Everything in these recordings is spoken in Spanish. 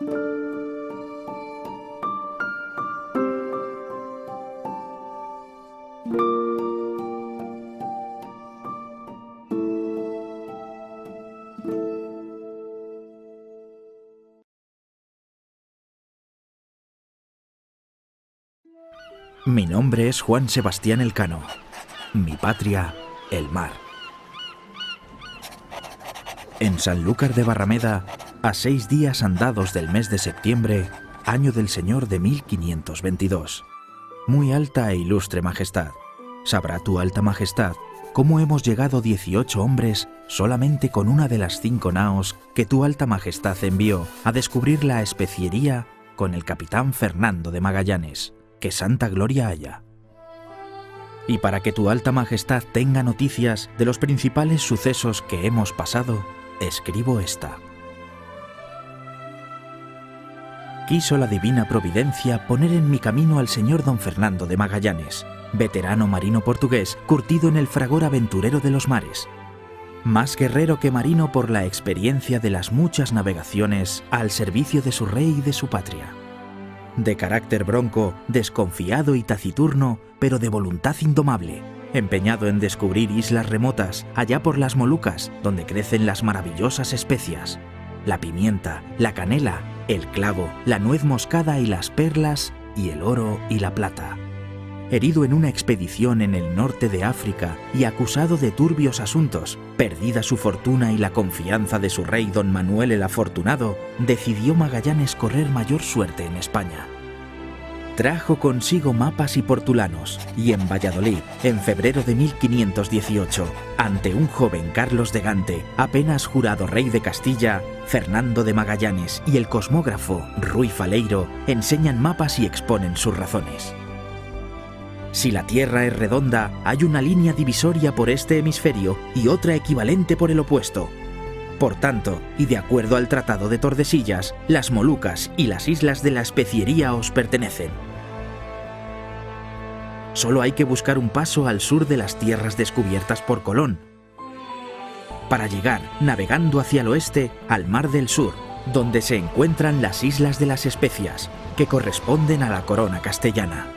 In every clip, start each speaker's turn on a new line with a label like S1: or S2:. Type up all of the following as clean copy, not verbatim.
S1: Mi nombre es Juan Sebastián Elcano. Mi patria, el mar. En Sanlúcar de Barrameda, a 6 días andados del mes de septiembre, año del Señor de 1522. Muy alta e ilustre majestad, sabrá tu alta majestad cómo hemos llegado 18 hombres solamente con una de las 5 naos que tu alta majestad envió a descubrir la especiería con el capitán Fernando de Magallanes, que santa gloria haya. Y para que tu alta majestad tenga noticias de los principales sucesos que hemos pasado, escribo esta. Quiso la divina providencia poner en mi camino al señor don Fernando de Magallanes, veterano marino portugués curtido en el fragor aventurero de los mares. Más guerrero que marino por la experiencia de las muchas navegaciones al servicio de su rey y de su patria. De carácter bronco, desconfiado y taciturno, pero de voluntad indomable, empeñado en descubrir islas remotas allá por las Molucas, donde crecen las maravillosas especias, la pimienta, la canela, el clavo, la nuez moscada y las perlas, y el oro y la plata. Herido en una expedición en el norte de África y acusado de turbios asuntos, perdida su fortuna y la confianza de su rey don Manuel el Afortunado, decidió Magallanes correr mayor suerte en España. Trajo consigo mapas y portulanos, y en Valladolid, en febrero de 1518, ante un joven Carlos de Gante, apenas jurado rey de Castilla, Fernando de Magallanes y el cosmógrafo Ruy Faleiro enseñan mapas y exponen sus razones. Si la Tierra es redonda, hay una línea divisoria por este hemisferio y otra equivalente por el opuesto. Por tanto, y de acuerdo al Tratado de Tordesillas, las Molucas y las islas de la especiería os pertenecen. Solo hay que buscar un paso al sur de las tierras descubiertas por Colón, para llegar, navegando hacia el oeste, al Mar del Sur, donde se encuentran las Islas de las Especias, que corresponden a la corona castellana.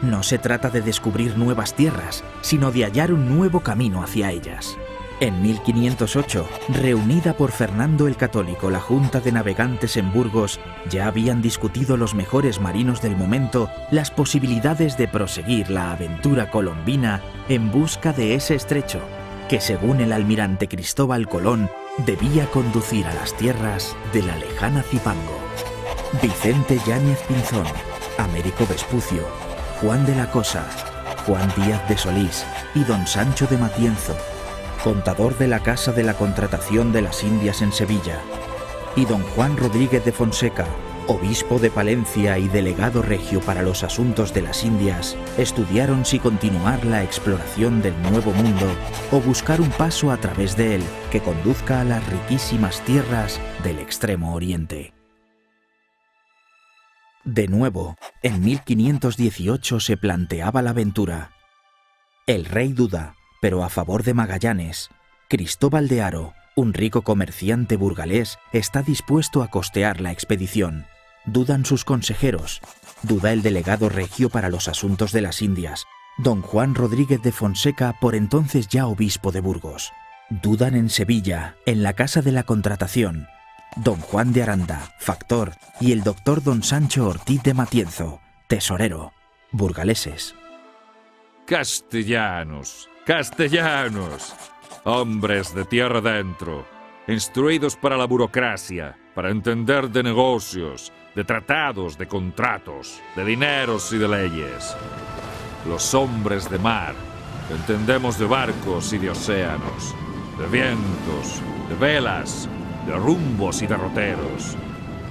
S1: No se trata de descubrir nuevas tierras, sino de hallar un nuevo camino hacia ellas. En 1508, reunida por Fernando el Católico la Junta de Navegantes en Burgos, ya habían discutido los mejores marinos del momento las posibilidades de proseguir la aventura colombina en busca de ese estrecho, que según el almirante Cristóbal Colón, debía conducir a las tierras de la lejana Cipango. Vicente Yáñez Pinzón, Américo Vespucio, Juan de la Cosa, Juan Díaz de Solís y don Sancho de Matienzo, contador de la Casa de la Contratación de las Indias en Sevilla, y don Juan Rodríguez de Fonseca, obispo de Palencia y delegado regio para los asuntos de las Indias, estudiaron si continuar la exploración del Nuevo Mundo o buscar un paso a través de él que conduzca a las riquísimas tierras del Extremo Oriente. De nuevo, en 1518 se planteaba la aventura. El rey duda, pero a favor de Magallanes. Cristóbal de Haro, un rico comerciante burgalés, está dispuesto a costear la expedición. Dudan sus consejeros, duda el delegado regio para los asuntos de las Indias, don Juan Rodríguez de Fonseca, por entonces ya obispo de Burgos. Dudan en Sevilla, en la Casa de la Contratación, don Juan de Aranda, factor, y el doctor don Sancho Ortiz de Matienzo, tesorero, burgaleses.
S2: Castellanos, hombres de tierra adentro, instruidos para la burocracia, para entender de negocios, de tratados, de contratos, de dineros y de leyes. Los hombres de mar, entendemos de barcos y de océanos, de vientos, de velas, de rumbos y derroteros,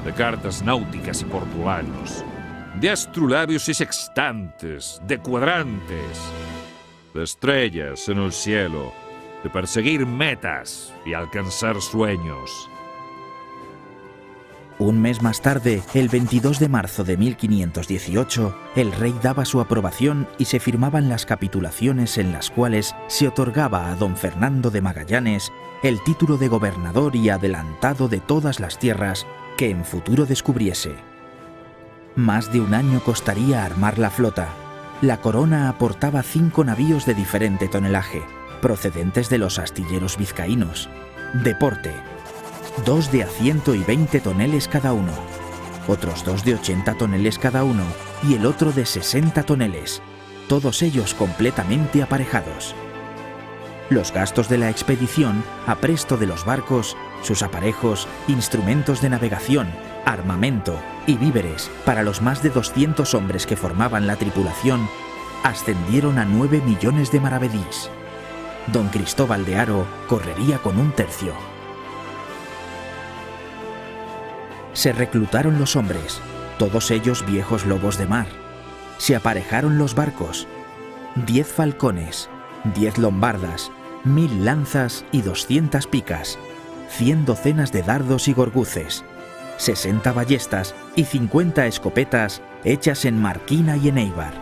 S2: de cartas náuticas y portulanos, de astrolabios y sextantes, de cuadrantes, de estrellas en el cielo, de perseguir metas y alcanzar sueños.
S1: Un mes más tarde, el 22 de marzo de 1518, el rey daba su aprobación y se firmaban las capitulaciones en las cuales se otorgaba a don Fernando de Magallanes el título de gobernador y adelantado de todas las tierras que en futuro descubriese. Más de un año costaría armar la flota. La corona aportaba 5 navíos de diferente tonelaje, procedentes de los astilleros vizcaínos. De porte, 2 de a 120 toneles cada uno, otros 2 de 80 toneles cada uno y el otro de 60 toneles, todos ellos completamente aparejados. Los gastos de la expedición, apresto de los barcos, sus aparejos, instrumentos de navegación, armamento y víveres para los más de 200 hombres que formaban la tripulación, ascendieron a 9 millones de maravedís. Don Cristóbal de Haro correría con 1/3. Se reclutaron los hombres, todos ellos viejos lobos de mar. Se aparejaron los barcos, 10 falcones, 10 lombardas, 1000 lanzas y 200 picas, 100 docenas de dardos y gorguces, 60 ballestas y 50 escopetas hechas en Marquina y en Eibar,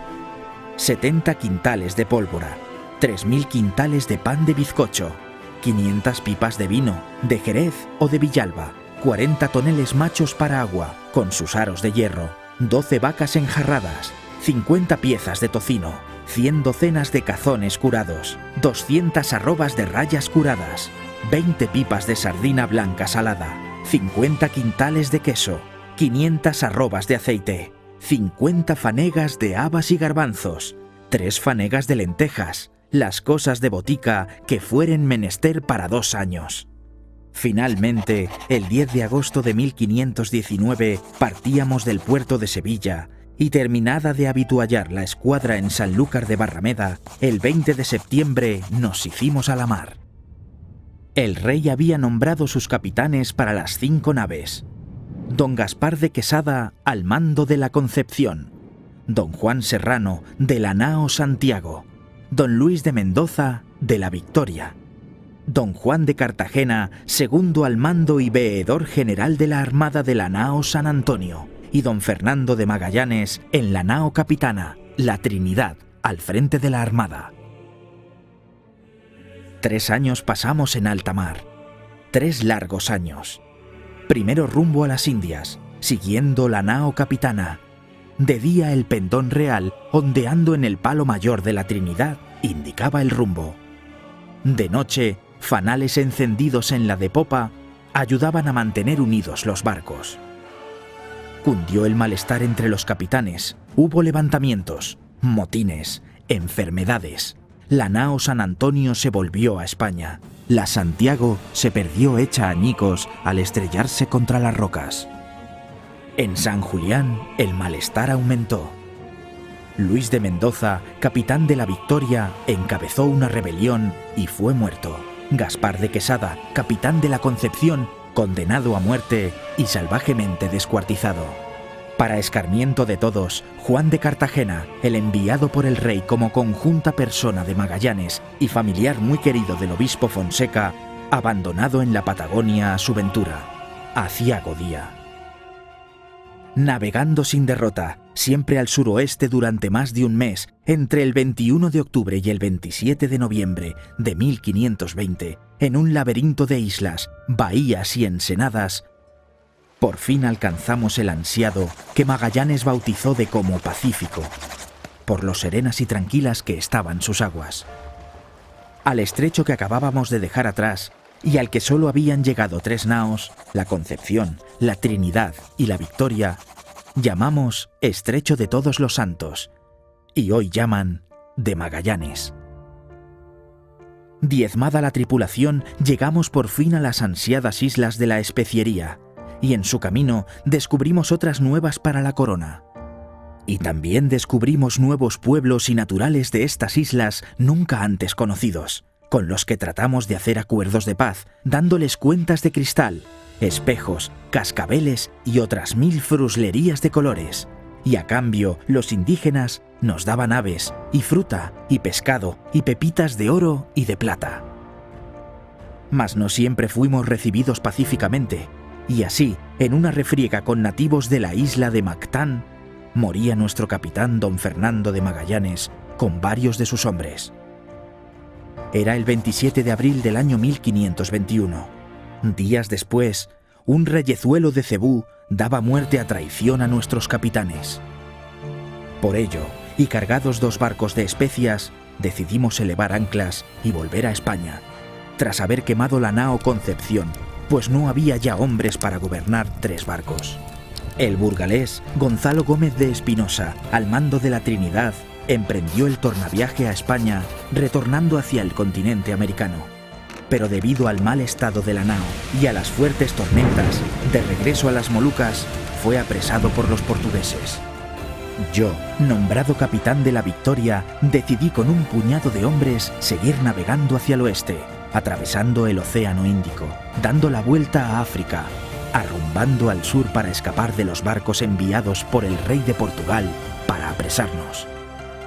S1: 70 quintales de pólvora, 3000 quintales de pan de bizcocho, 500 pipas de vino, de Jerez o de Villalba, 40 toneles machos para agua, con sus aros de hierro, 12 vacas enjarradas, 50 piezas de tocino, 100 docenas de cazones curados, 200 arrobas de rayas curadas, 20 pipas de sardina blanca salada, 50 quintales de queso, 500 arrobas de aceite, 50 fanegas de habas y garbanzos, 3 fanegas de lentejas, las cosas de botica que fueren menester para 2 años. Finalmente, el 10 de agosto de 1519 partíamos del puerto de Sevilla y terminada de habituallar la escuadra en Sanlúcar de Barrameda, el 20 de septiembre nos hicimos a la mar. El rey había nombrado sus capitanes para las 5 naves. Don Gaspar de Quesada al mando de la Concepción, don Juan Serrano de la nao Santiago, don Luis de Mendoza de la Victoria, don Juan de Cartagena segundo al mando y veedor general de la armada de la nao San Antonio, y don Fernando de Magallanes en la nao capitana, la Trinidad, al frente de la armada. 3 años pasamos en alta mar, 3 largos años. Primero rumbo a las Indias, siguiendo la nao capitana. De día el pendón real, ondeando en el palo mayor de la Trinidad, indicaba el rumbo. De noche, fanales encendidos en la de popa ayudaban a mantener unidos los barcos. Cundió el malestar entre los capitanes, hubo levantamientos, motines, enfermedades. La nao San Antonio se volvió a España. La Santiago se perdió hecha añicos al estrellarse contra las rocas. En San Julián el malestar aumentó. Luis de Mendoza, capitán de la Victoria, encabezó una rebelión y fue muerto. Gaspar de Quesada, capitán de la Concepción, condenado a muerte y salvajemente descuartizado. Para escarmiento de todos, Juan de Cartagena, el enviado por el rey como conjunta persona de Magallanes y familiar muy querido del obispo Fonseca, abandonado en la Patagonia a su ventura. Aciago día. Navegando sin derrota, siempre al suroeste durante más de un mes, entre el 21 de octubre y el 27 de noviembre de 1520, en un laberinto de islas, bahías y ensenadas, por fin alcanzamos el ansiado que Magallanes bautizó de como Pacífico, por lo serenas y tranquilas que estaban sus aguas. Al estrecho que acabábamos de dejar atrás y al que solo habían llegado 3 naos, la Concepción, la Trinidad y la Victoria, llamamos Estrecho de Todos los Santos, y hoy llaman de Magallanes. Diezmada la tripulación, llegamos por fin a las ansiadas islas de la Especiería, y en su camino descubrimos otras nuevas para la corona. Y también descubrimos nuevos pueblos y naturales de estas islas nunca antes conocidos, con los que tratamos de hacer acuerdos de paz, dándoles cuentas de cristal, espejos, cascabeles y otras 1000 fruslerías de colores. Y a cambio, los indígenas nos daban aves, y fruta, y pescado, y pepitas de oro y de plata. Mas no siempre fuimos recibidos pacíficamente, y así, en una refriega con nativos de la isla de Mactán, moría nuestro capitán don Fernando de Magallanes con varios de sus hombres. Era el 27 de abril del año 1521. Días después, un reyezuelo de Cebú daba muerte a traición a nuestros capitanes. Por ello, y cargados 2 barcos de especias, decidimos elevar anclas y volver a España, tras haber quemado la nao Concepción, pues no había ya hombres para gobernar 3 barcos. El burgalés Gonzalo Gómez de Espinosa, al mando de la Trinidad, emprendió el tornaviaje a España, retornando hacia el continente americano. Pero debido al mal estado de la nao y a las fuertes tormentas, de regreso a las Molucas, fue apresado por los portugueses. Yo, nombrado capitán de la Victoria, decidí con un puñado de hombres seguir navegando hacia el oeste, atravesando el Océano Índico, dando la vuelta a África, arrumbando al sur para escapar de los barcos enviados por el rey de Portugal para apresarnos.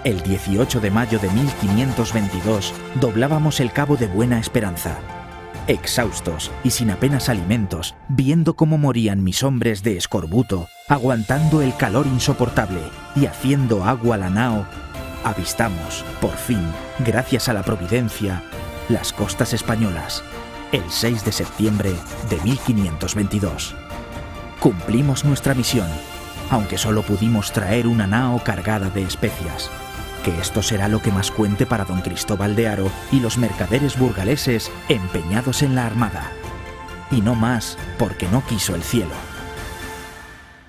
S1: El 18 de mayo de 1522 doblábamos el cabo de Buena Esperanza. Exhaustos y sin apenas alimentos, viendo cómo morían mis hombres de escorbuto, aguantando el calor insoportable y haciendo agua a la nao, avistamos, por fin, gracias a la providencia, las costas españolas, el 6 de septiembre de 1522. Cumplimos nuestra misión, aunque solo pudimos traer una nao cargada de especias. Que esto será lo que más cuente para don Cristóbal de Haro y los mercaderes burgaleses empeñados en la armada. Y no más porque no quiso el cielo.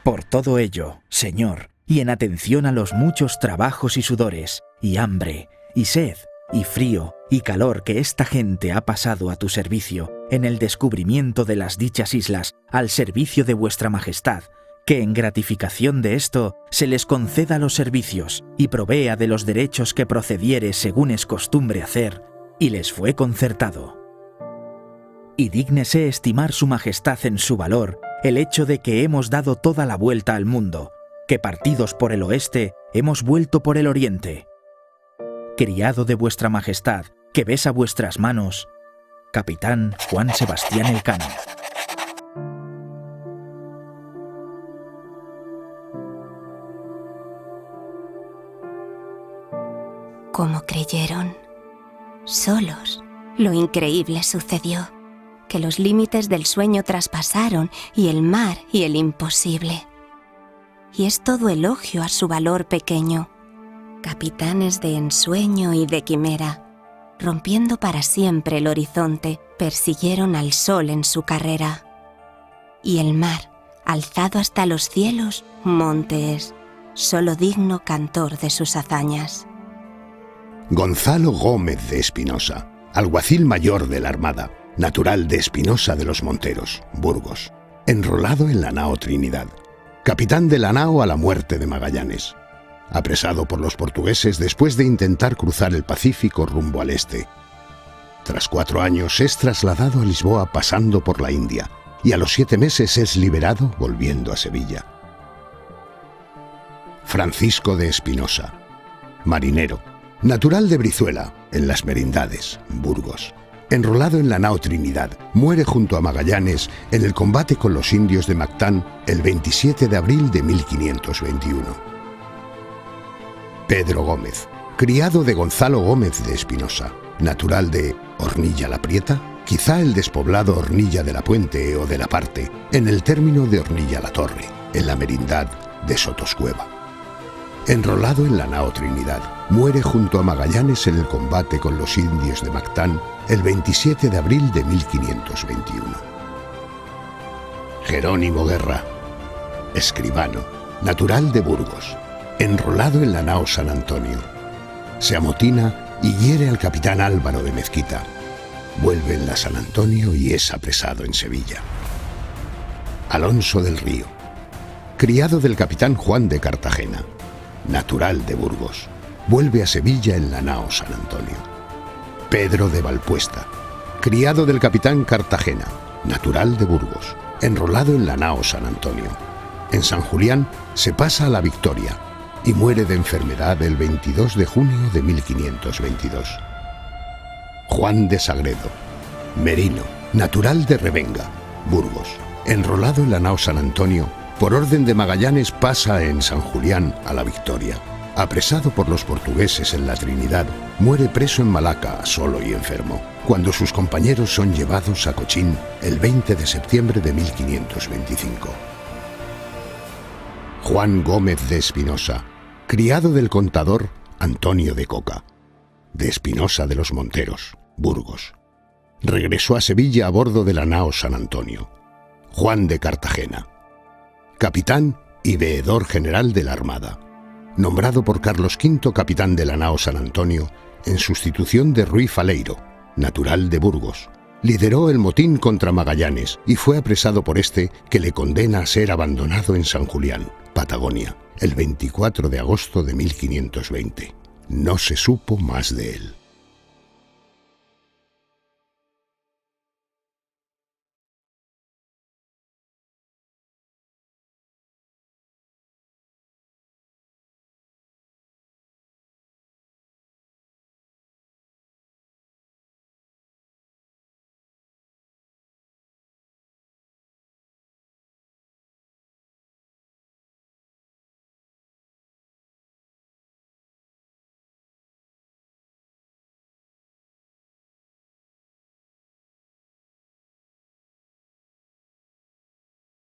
S1: Por todo ello, Señor, y en atención a los muchos trabajos y sudores, y hambre, y sed, y frío, y calor que esta gente ha pasado a tu servicio, en el descubrimiento de las dichas islas, al servicio de vuestra majestad, que en gratificación de esto se les conceda los servicios y provea de los derechos que procediere según es costumbre hacer, y les fue concertado. Y dígnese estimar su majestad en su valor el hecho de que hemos dado toda la vuelta al mundo, que partidos por el oeste hemos vuelto por el oriente. Criado de vuestra majestad, que besa vuestras manos, Capitán Juan Sebastián Elcano.
S3: Como creyeron, solos, lo increíble sucedió, que los límites del sueño traspasaron y el mar y el imposible. Y es todo elogio a su valor pequeño, capitanes de ensueño y de quimera, rompiendo para siempre el horizonte, persiguieron al sol en su carrera. Y el mar, alzado hasta los cielos, monte es, solo digno cantor de sus hazañas.
S4: Gonzalo Gómez de Espinosa, alguacil mayor de la Armada, natural de Espinosa de los Monteros, Burgos, enrolado en la nao Trinidad, capitán de la nao a la muerte de Magallanes, apresado por los portugueses después de intentar cruzar el Pacífico rumbo al este. Tras 4 años es trasladado a Lisboa pasando por la India y a los 7 meses es liberado volviendo a Sevilla. Francisco de Espinosa, marinero, natural de Brizuela, en las Merindades, Burgos. Enrolado en la nao Trinidad, muere junto a Magallanes en el combate con los indios de Mactán el 27 de abril de 1521. Pedro Gómez, criado de Gonzalo Gómez de Espinosa, natural de Hornilla la Prieta, quizá el despoblado Hornilla de la Puente o de la Parte, en el término de Hornilla la Torre, en la merindad de Sotoscueva. Enrolado en la nao Trinidad, muere junto a Magallanes en el combate con los indios de Mactán el 27 de abril de 1521. Jerónimo Guerra, escribano, natural de Burgos, enrolado en la nao San Antonio. Se amotina y hiere al capitán Álvaro de Mezquita. Vuelve en la San Antonio y es apresado en Sevilla. Alonso del Río, criado del capitán Juan de Cartagena, natural de Burgos, vuelve a Sevilla en la nao San Antonio. Pedro de Valpuesta, criado del capitán Cartagena, natural de Burgos, enrolado en la nao San Antonio. En San Julián se pasa a la Victoria y muere de enfermedad el 22 de junio de 1522. Juan de Sagredo, merino, natural de Revenga, Burgos, enrolado en la nao San Antonio, por orden de Magallanes pasa en San Julián a la Victoria. Apresado por los portugueses en la Trinidad, muere preso en Malaca, solo y enfermo, cuando sus compañeros son llevados a Cochín el 20 de septiembre de 1525. Juan Gómez de Espinosa, criado del contador Antonio de Coca, de Espinosa de los Monteros, Burgos. Regresó a Sevilla a bordo de la nao San Antonio. Juan de Cartagena, capitán y veedor general de la Armada, nombrado por Carlos V capitán de la nao San Antonio en sustitución de Ruy Faleiro, natural de Burgos. Lideró el motín contra Magallanes y fue apresado por este, que le condena a ser abandonado en San Julián, Patagonia, el 24 de agosto de 1520. No se supo más de él.